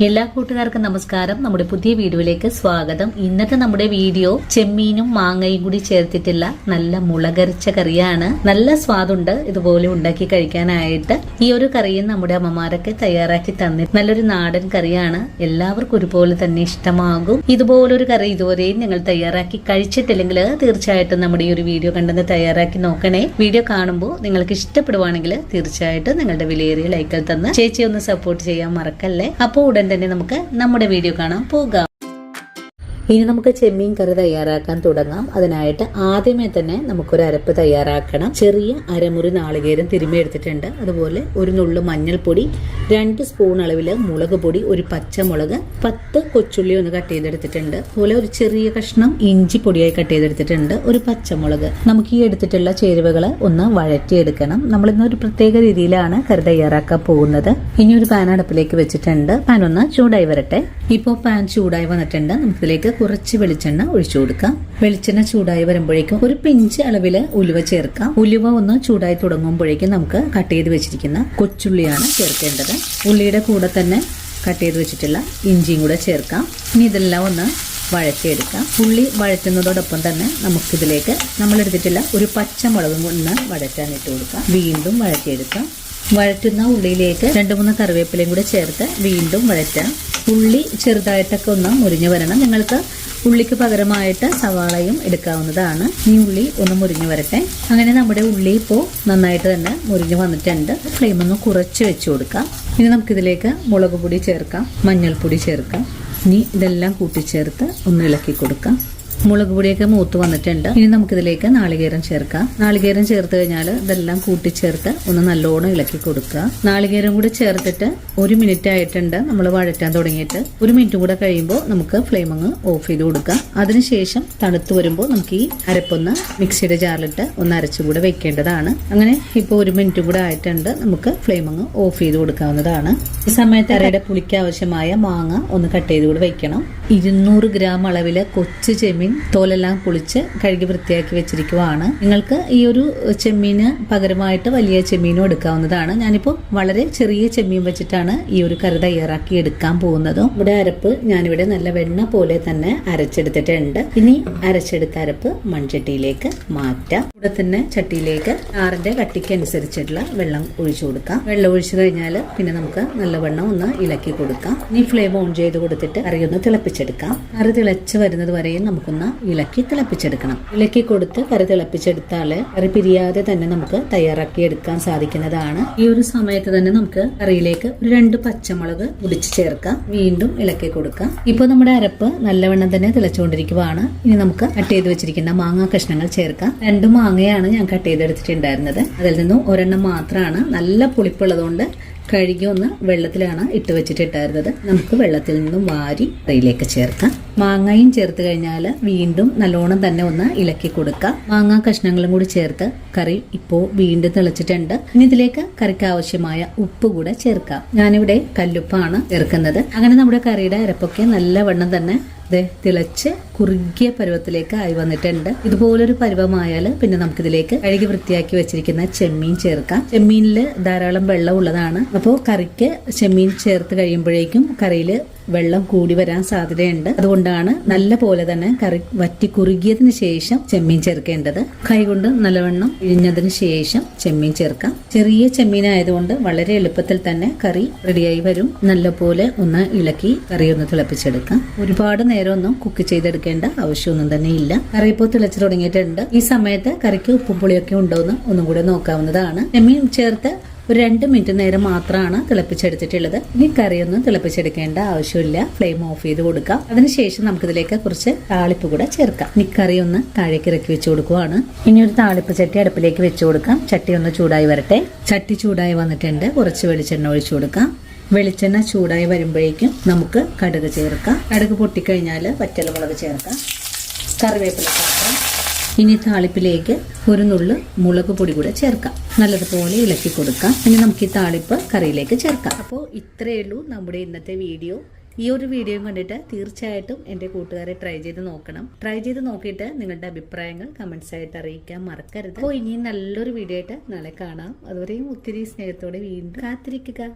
എല്ലാ കൂട്ടുകാർക്കും നമസ്കാരം. നമ്മുടെ പുതിയ വീഡിയോയിലേക്ക് സ്വാഗതം. ഇന്നത്തെ നമ്മുടെ വീഡിയോ ചെമ്മീനും മാങ്ങയും കൂടി ചേർത്തിട്ടുള്ള നല്ല മുളകരച്ച കറിയാണ്. നല്ല സ്വാദുണ്ട് ഇതുപോലെ ഉണ്ടാക്കി കഴിക്കാനായിട്ട്. ഈ ഒരു കറിയും നമ്മുടെ അമ്മമാരൊക്കെ തയ്യാറാക്കി തന്നി നല്ലൊരു നാടൻ കറിയാണ്. എല്ലാവർക്കും ഒരുപോലെ തന്നെ ഇഷ്ടമാകും. ഇതുപോലൊരു കറി ഇതുവരെയും നിങ്ങൾ തയ്യാറാക്കി കഴിച്ചിട്ടില്ലെങ്കിൽ തീർച്ചയായിട്ടും നമ്മുടെ ഈ ഒരു വീഡിയോ കണ്ടെന്ന് തയ്യാറാക്കി നോക്കണേ. വീഡിയോ കാണുമ്പോൾ നിങ്ങൾക്ക് ഇഷ്ടപ്പെടുവാണെങ്കിൽ തീർച്ചയായിട്ടും നിങ്ങളുടെ വിലയേറിയ ലൈക്കൽ തന്ന് ചേച്ചി ഒന്ന് സപ്പോർട്ട് ചെയ്യാൻ മറക്കല്ലേ. അപ്പോൾ ഉടൻ തന്നെ നമുക്ക് നമ്മുടെ വീഡിയോ കാണാൻ പോകാം. ഇനി നമുക്ക് ചെമ്മീൻ കറി തയ്യാറാക്കാൻ തുടങ്ങാം. അതിനായിട്ട് ആദ്യമേ തന്നെ നമുക്കൊരു അരപ്പ് തയ്യാറാക്കണം. ചെറിയ അരമുറി നാളികേരം തിരുമ്മി എടുത്തിട്ടുണ്ട്. അതുപോലെ ഒരു നുള്ളു മഞ്ഞൾപ്പൊടി, 2 സ്പൂൺ അളവില് മുളക് പൊടി, ഒരു പച്ചമുളക്, 10 കൊച്ചുള്ളി ഒന്ന് കട്ട് ചെയ്തെടുത്തിട്ടുണ്ട്. അതുപോലെ ഒരു ചെറിയ കഷ്ണം ഇഞ്ചി പൊടിയായി കട്ട് ചെയ്തെടുത്തിട്ടുണ്ട്, ഒരു പച്ചമുളക്. നമുക്ക് ഈ എടുത്തിട്ടുള്ള ചേരുവകള് ഒന്ന് വഴറ്റിയെടുക്കണം. നമ്മളിന്ന് ഒരു പ്രത്യേക രീതിയിലാണ് കറി തയ്യാറാക്കാൻ പോകുന്നത്. ഇനി ഒരു പാൻ അടുപ്പിലേക്ക് വെച്ചിട്ടുണ്ട്. പാൻ ഒന്ന് ചൂടായി വരട്ടെ. ഇപ്പോൾ പാൻ ചൂടായി വന്നിട്ടുണ്ട്. നമുക്കിതിലേക്ക് കുറച്ച് വെളിച്ചെണ്ണ ഒഴിച്ചു കൊടുക്കാം. വെളിച്ചെണ്ണ ചൂടായി വരുമ്പോഴേക്കും ഒരു പിഞ്ച് അളവില് ഉലുവ ചേർക്കാം. ഉലുവ ഒന്ന് ചൂടായി തുടങ്ങുമ്പോഴേക്കും നമുക്ക് കട്ട് ചെയ്ത് വെച്ചിരിക്കുന്ന കൊച്ചുള്ളിയാണ് ചേർക്കേണ്ടത്. ഉള്ളിയുടെ കൂടെ തന്നെ കട്ട് ചെയ്ത് വെച്ചിട്ടുള്ള ഇഞ്ചിയും കൂടെ ചേർക്കാം. ഇനി ഇതെല്ലാം ഒന്ന് വഴറ്റിയെടുക്കാം. ഉള്ളി വഴറ്റുന്നതോടൊപ്പം തന്നെ നമുക്കിതിലേക്ക് നമ്മളെടുത്തിട്ടുള്ള ഒരു പച്ചമുളകും ഒന്ന് വഴറ്റാനിട്ട് കൊടുക്കാം. വീണ്ടും വഴറ്റിയെടുക്കാം. വഴറ്റുന്ന ഉള്ളിയിലേക്ക് 2-3 കറിവേപ്പിലയും കൂടെ ചേർത്ത് വീണ്ടും വഴറ്റാം. ഉള്ളി ചെറുതായിട്ടൊക്കെ ഒന്ന് മുരിഞ്ഞു വരണം. നിങ്ങൾക്ക് ഉള്ളിക്ക് പകരമായിട്ട് സവാളയും എടുക്കാവുന്നതാണ്. ഈ ഉള്ളി ഒന്ന് മുരിഞ്ഞു വരട്ടെ. അങ്ങനെ നമ്മുടെ ഉള്ളി ഇപ്പോൾ നന്നായിട്ട് തന്നെ മുരിഞ്ഞു വന്നിട്ടുണ്ട്. ഫ്ലെയിം ഒന്ന് കുറച്ച് വെച്ച് കൊടുക്കാം. ഇനി നമുക്കിതിലേക്ക് മുളക് പൊടി ചേർക്കാം, മഞ്ഞൾപ്പൊടി ചേർക്കാം. ഇനി ഇതെല്ലാം കൂട്ടിച്ചേർത്ത് ഒന്ന് ഇളക്കി കൊടുക്കാം. മുളക് പൊടിയൊക്കെ മൂത്ത് വന്നിട്ടുണ്ട്. ഇനി നമുക്കിതിലേക്ക് നാളികേരം ചേർക്കാം. നാളികേരം ചേർത്ത് കഴിഞ്ഞാൽ ഇതെല്ലാം കൂട്ടിച്ചേർത്ത് ഒന്ന് നല്ലോണം ഇളക്കി കൊടുക്കുക. നാളികേരം കൂടി ചേർത്തിട്ട് 1 മിനിറ്റ് ആയിട്ടുണ്ട് നമ്മൾ വഴറ്റാൻ തുടങ്ങിയിട്ട്. 1 മിനിറ്റ് കൂടെ കഴിയുമ്പോൾ നമുക്ക് ഫ്ലെയിം അങ്ങ് ഓഫ് ചെയ്ത് കൊടുക്കാം. അതിനുശേഷം തണുത്ത് വരുമ്പോൾ നമുക്ക് ഈ അരപ്പൊന്ന് മിക്സിയുടെ ജാറിലിട്ട് ഒന്ന് അരച്ചുകൂടെ വെക്കേണ്ടതാണ്. അങ്ങനെ ഇപ്പോൾ 1 മിനിറ്റ് കൂടെ ആയിട്ടുണ്ട്. നമുക്ക് ഫ്ലെയിം അങ്ങ് ഓഫ് ചെയ്ത് കൊടുക്കാവുന്നതാണ്. ഈ സമയത്ത് അരയുടെ പുളിക്ക് ആവശ്യമായ മാങ്ങ ഒന്ന് കട്ട് ചെയ്ത് കൂടെ വെക്കണം. 200 ഗ്രാം അളവില് കൊച്ചു ചെമ്മീൻ തോലെല്ലാം പൊളിച്ച് കഴുകി വൃത്തിയാക്കി വെച്ചിരിക്കുവാണ്. നിങ്ങൾക്ക് ഈ ഒരു ചെമ്മീന് പകരമായിട്ട് വലിയ ചെമ്മീനും എടുക്കാവുന്നതാണ്. ഞാനിപ്പോൾ വളരെ ചെറിയ ചെമ്മീൻ വെച്ചിട്ടാണ് ഈ ഒരു കറി തയ്യാറാക്കി എടുക്കാൻ പോകുന്നത്. ഇവിടെ അരപ്പ് ഞാനിവിടെ നല്ല വെണ്ണ പോലെ തന്നെ അരച്ചെടുത്തിട്ടുണ്ട്. ഇനി അരച്ചെടുത്ത അരപ്പ് മൺചട്ടിയിലേക്ക് മാറ്റാം. ഇവിടെ തന്നെ ചട്ടിയിലേക്ക് ആറിന്റെ കട്ടിക്ക് അനുസരിച്ചിട്ടുള്ള വെള്ളം ഒഴിച്ചു കൊടുക്കാം. വെള്ളം ഒഴിച്ചു കഴിഞ്ഞാൽ പിന്നെ നമുക്ക് നല്ലവണ്ണം ഒന്ന് ഇളക്കി കൊടുക്കാം. ഇനി ഫ്ലെയിം ഓൺ ചെയ്ത് കൊടുത്തിട്ട് കറി ഒന്ന് തിളപ്പിച്ചെടുക്കാം. കറി തിളച്ച് വരുന്നത് വരെയും നമുക്കൊന്ന് ഇളക്കി തിളപ്പിച്ചെടുക്കണം. ഇളക്കി കൊടുത്ത് കറി തിളപ്പിച്ചെടുത്താൽ കറി പിരിയാതെ തന്നെ നമുക്ക് തയ്യാറാക്കി എടുക്കാൻ സാധിക്കുന്നതാണ്. ഈ ഒരു സമയത്ത് തന്നെ നമുക്ക് കറിയിലേക്ക് ഒരു 2 പച്ചമുളക് പൊടിച്ച് ചേർക്കാം. വീണ്ടും ഇളക്കി കൊടുക്കാം. ഇപ്പോൾ നമ്മുടെ അരപ്പ് നല്ലവണ്ണം തന്നെ തിളച്ചുകൊണ്ടിരിക്കുവാണ്. ഇനി നമുക്ക് കട്ട് ചെയ്ത് വെച്ചിരിക്കുന്ന മാങ്ങാ കഷ്ണങ്ങൾ ചേർക്കാം. 2 മാങ്ങയാണ് ഞാൻ കട്ട് ചെയ്തെടുത്തിട്ടുണ്ടായിരുന്നത്. അതിൽ നിന്നും ഒരെണ്ണം മാത്രമാണ് നല്ല പുളിപ്പുള്ളതുകൊണ്ട് കഴുകി ഒന്ന് വെള്ളത്തിലാണ് ഇട്ട് വെച്ചിട്ടിട്ടായിരുന്നത്. നമുക്ക് വെള്ളത്തിൽ നിന്നും വാരി കറിയിലേക്ക് ചേർക്കാം. മാങ്ങയും ചേർത്ത് കഴിഞ്ഞാൽ വീണ്ടും നല്ലോണം തന്നെ ഒന്ന് ഇളക്കി കൊടുക്കാം. മാങ്ങാ കഷ്ണങ്ങളും കൂടി ചേർത്ത് കറി ഇപ്പോൾ വീണ്ടും തിളച്ചിട്ടുണ്ട്. ഇനി ഇതിലേക്ക് കറിക്ക് ആവശ്യമായ ഉപ്പ് കൂടെ ചേർക്കാം. ഞാനിവിടെ കല്ലുപ്പാണ് ചേർക്കുന്നത്. അങ്ങനെ നമ്മുടെ കറിയുടെ അരപ്പൊക്കെ നല്ലവണ്ണം തന്നെ തിളച്ച് കുറുകിയ പരുവത്തിലേക്ക് ആയി വന്നിട്ടുണ്ട്. ഇതുപോലൊരു പരുവമായാൽ പിന്നെ നമുക്കിതിലേക്ക് കഴുകി വൃത്തിയാക്കി വെച്ചിരിക്കുന്ന ചെമ്മീൻ ചേർക്കാം. ചെമ്മീനിൽ ധാരാളം വെള്ളം ഉള്ളതാണ്. അപ്പോൾ കറിക്ക് ചെമ്മീൻ ചേർത്ത് കഴിയുമ്പോഴേക്കും കറിയിൽ വെള്ളം കൂടി വരാൻ സാധ്യതയുണ്ട്. അതുകൊണ്ടാണ് നല്ല പോലെ തന്നെ കറി വറ്റി കുറുകിയതിന് ശേഷം ചെമ്മീൻ ചേർക്കേണ്ടത്. കൈകൊണ്ട് നല്ലവണ്ണം ഇഴിഞ്ഞതിന് ശേഷം ചെമ്മീൻ ചേർക്കാം. ചെറിയ ചെമ്മീൻ ആയതുകൊണ്ട് വളരെ എളുപ്പത്തിൽ തന്നെ കറി റെഡിയായി വരും. നല്ലപോലെ ഒന്ന് ഇളക്കി കറി ഒന്ന് തിളപ്പിച്ചെടുക്കാം. ഒരുപാട് നേരം ഒന്നും കുക്ക് ചെയ്തെടുക്കേണ്ട ആവശ്യമൊന്നും തന്നെ ഇല്ല. കറി ഇപ്പോൾ തിളച്ചു തുടങ്ങിയിട്ടുണ്ട്. ഈ സമയത്ത് കറിക്ക് ഉപ്പും പുളിയൊക്കെ ഉണ്ടോന്ന് ഒന്നും കൂടെ നോക്കാവുന്നതാണ്. ചെമ്മീൻ ചേർത്ത് ഒരു 2 മിനിറ്റ് നേരം മാത്രമാണ് തിളപ്പിച്ചെടുത്തിട്ടുള്ളത്. ഇനി കറിയൊന്നും തിളപ്പിച്ചെടുക്കേണ്ട ആവശ്യമില്ല. ഫ്ലെയിം ഓഫ് ചെയ്ത് കൊടുക്കാം. അതിനുശേഷം നമുക്കിതിലേക്ക് കുറച്ച് താളിപ്പ് കൂടെ ചേർക്കാം. ഇനി കറി ഒന്ന് താഴേക്ക് ഇറക്കി വെച്ച് കൊടുക്കുവാണ്. ഇനി ഒരു താളിപ്പ് ചട്ടി അടുപ്പിലേക്ക് വെച്ച് കൊടുക്കാം. ചട്ടി ഒന്ന് ചൂടായി വരട്ടെ. ചട്ടി ചൂടായി വന്നിട്ടുണ്ട്. കുറച്ച് വെളിച്ചെണ്ണ ഒഴിച്ചു കൊടുക്കാം. വെളിച്ചെണ്ണ ചൂടായി വരുമ്പോഴേക്കും നമുക്ക് കടുക് ചേർക്കാം. കടുക് പൊട്ടിക്കഴിഞ്ഞാൽ വറ്റൽമുളക് ചേർക്കാം. കറിവേപ്പില ചേർക്കാം. ഇനി താളിപ്പിലേക്ക് ഒരു നുള്ളു മുളക് പൊടി കൂടെ ചേർക്കാം. നല്ലതുപോലെ ഇളക്കി കൊടുക്കാം. ഇനി നമുക്ക് ഈ താളിപ്പ് കറിയിലേക്ക് ചേർക്കാം. അപ്പോൾ ഇത്രയേ ഉള്ളൂ നമ്മുടെ ഇന്നത്തെ വീഡിയോ. ഈ ഒരു വീഡിയോ കണ്ടിട്ട് തീർച്ചയായിട്ടും എൻ്റെ കൂട്ടുകാരെ ട്രൈ ചെയ്ത് നോക്കണം. ട്രൈ ചെയ്ത് നോക്കിയിട്ട് നിങ്ങളുടെ അഭിപ്രായങ്ങൾ കമൻസ് ആയിട്ട് അറിയിക്കാൻ മറക്കരുത്. അപ്പോൾ ഇനി നല്ലൊരു വീഡിയോ ആയിട്ട് നാളെ കാണാം. അതുവരെയും ഒത്തിരി സ്നേഹത്തോടെ വീണ്ടും കാത്തിരിക്കുക.